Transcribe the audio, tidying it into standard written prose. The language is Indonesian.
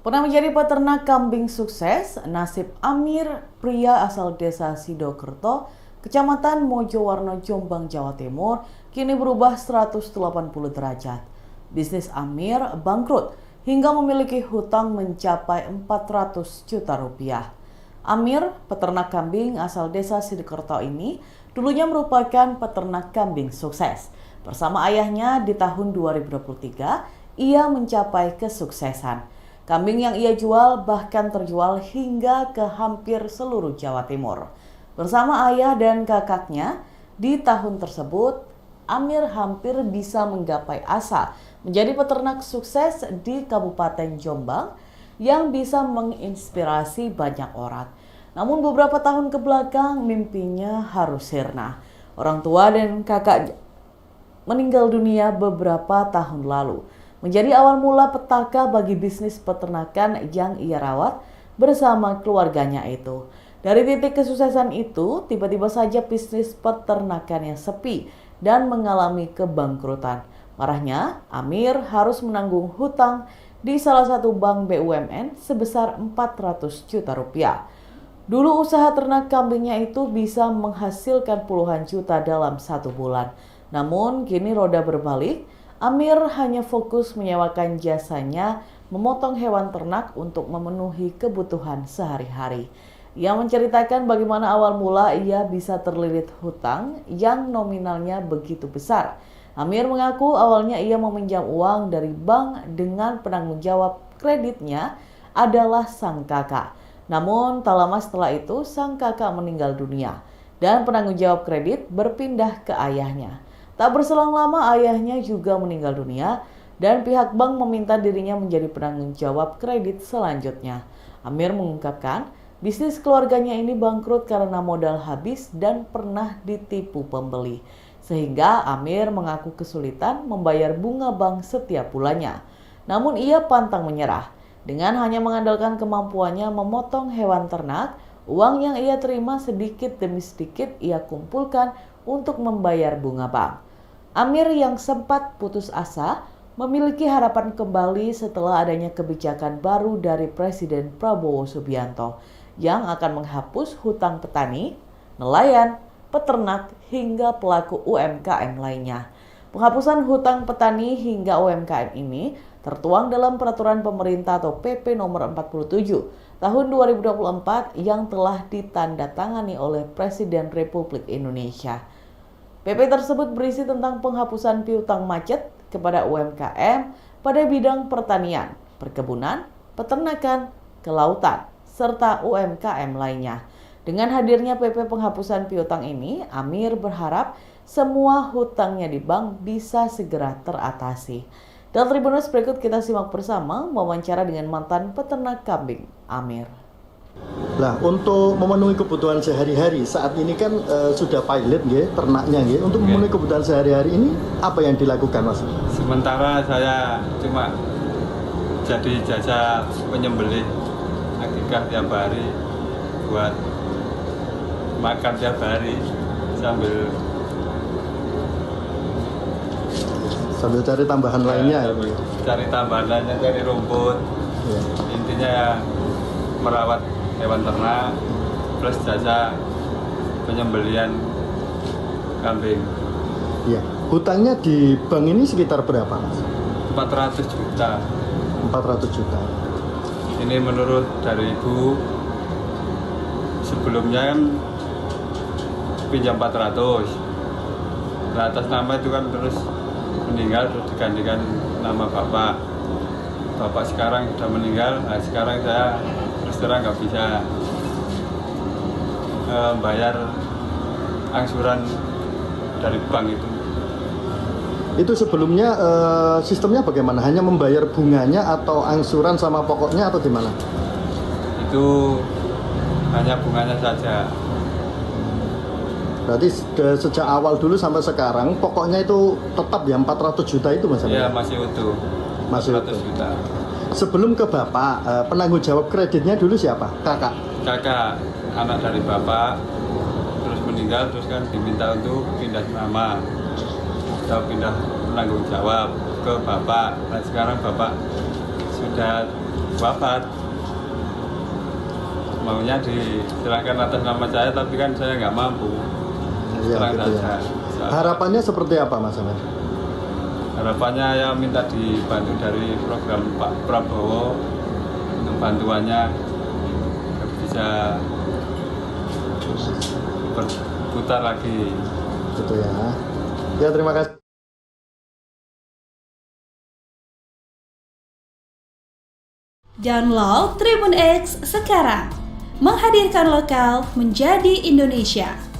Pernah menjadi peternak kambing sukses, nasib Amir, pria asal desa Sidokerto, Kecamatan Mojowarno, Jombang, Jawa Timur, kini berubah 180 derajat. Bisnis Amir bangkrut hingga memiliki hutang mencapai 400 juta rupiah. Amir, peternak kambing asal desa Sidokerto ini, dulunya merupakan peternak kambing sukses. Bersama ayahnya di tahun 2023, ia mencapai kesuksesan. Kambing yang ia jual bahkan terjual hingga ke hampir seluruh Jawa Timur. Bersama ayah dan kakaknya, di tahun tersebut, Amir hampir bisa menggapai asa menjadi peternak sukses di Kabupaten Jombang yang bisa menginspirasi banyak orang. Namun beberapa tahun ke belakang mimpinya harus sirna. Orang tua dan kakak meninggal dunia beberapa tahun lalu. Menjadi awal mula petaka bagi bisnis peternakan yang ia rawat bersama keluarganya itu. Dari titik kesuksesan itu, tiba-tiba saja bisnis peternakannya sepi dan mengalami kebangkrutan. Marahnya, Amir harus menanggung hutang di salah satu bank BUMN sebesar 400 juta rupiah. Dulu usaha ternak kambingnya itu bisa menghasilkan puluhan juta dalam satu bulan. Namun kini roda berbalik, Amir hanya fokus menyewakan jasanya memotong hewan ternak untuk memenuhi kebutuhan sehari-hari. Ia menceritakan bagaimana awal mula ia bisa terlilit hutang yang nominalnya begitu besar. Amir mengaku awalnya ia meminjam uang dari bank dengan penanggung jawab kreditnya adalah sang kakak. Namun tak lama setelah itu sang kakak meninggal dunia dan penanggung jawab kredit berpindah ke ayahnya. Tak berselang lama ayahnya juga meninggal dunia dan pihak bank meminta dirinya menjadi penanggung jawab kredit selanjutnya. Amir mengungkapkan bisnis keluarganya ini bangkrut karena modal habis dan pernah ditipu pembeli. Sehingga Amir mengaku kesulitan membayar bunga bank setiap bulannya. Namun ia pantang menyerah. Dengan hanya mengandalkan kemampuannya memotong hewan ternak, uang yang ia terima sedikit demi sedikit ia kumpulkan untuk membayar bunga bank. Amir yang sempat putus asa memiliki harapan kembali setelah adanya kebijakan baru dari Presiden Prabowo Subianto yang akan menghapus hutang petani, nelayan, peternak, hingga pelaku UMKM lainnya. Penghapusan hutang petani hingga UMKM ini tertuang dalam Peraturan Pemerintah atau PP nomor 47 tahun 2024 yang telah ditandatangani oleh Presiden Republik Indonesia. PP tersebut berisi tentang penghapusan piutang macet kepada UMKM pada bidang pertanian, perkebunan, peternakan, kelautan, serta UMKM lainnya. Dengan hadirnya PP penghapusan piutang ini, Amir berharap semua hutangnya di bank bisa segera teratasi. Dalam Tribunnews berikut kita simak bersama wawancara dengan mantan peternak kambing, Amir. Nah, untuk memenuhi kebutuhan sehari-hari saat ini kan sudah pilot nggih, ternaknya nggih. Untuk memenuhi kebutuhan sehari-hari ini apa yang dilakukan, Mas? Sementara saya cuma jadi jasa penyembelih akikah tiap hari buat makan tiap hari sambil cari tambahan lainnya ya, cari tambahan lainnya, cari rumput. Ya. Intinya ya merawat hewan ternak plus jasa penyembelihan kambing. Iya. Hutangnya di bank ini sekitar berapa, Mas? 400 juta. 400 juta. Ini menurut dari ibu, sebelumnya kan pinjam 400. Nah, atas nama itu kan terus meninggal, terus digantikan nama bapak. Bapak sekarang sudah meninggal, nah sekarang saya terus terang nggak bisa bayar angsuran dari bank itu. Itu sebelumnya sistemnya bagaimana? Hanya membayar bunganya atau angsuran sama pokoknya atau gimana? Itu hanya bunganya saja. Berarti sejak awal dulu sampai sekarang pokoknya itu tetap ya 400 juta itu, Mas? Iya, masih utuh. Masih 400 juta. Sebelum ke Bapak, penanggung jawab kreditnya dulu siapa? Kakak? Kakak, anak dari bapak, terus meninggal, terus kan diminta untuk pindah nama atau pindah penanggung jawab ke bapak. Nah sekarang bapak sudah wafat. Maunya diserahkan atas nama saya, tapi kan saya nggak mampu. Iya, Terang gitu ya. saja. Harapannya seperti apa, Mas Amir? Harapannya ya minta dibantu dari program Pak Prabowo untuk bantuannya agar bisa berputar lagi. Gitu ya. Ya, terima kasih. Download Tribun X sekarang, menghadirkan lokal menjadi Indonesia.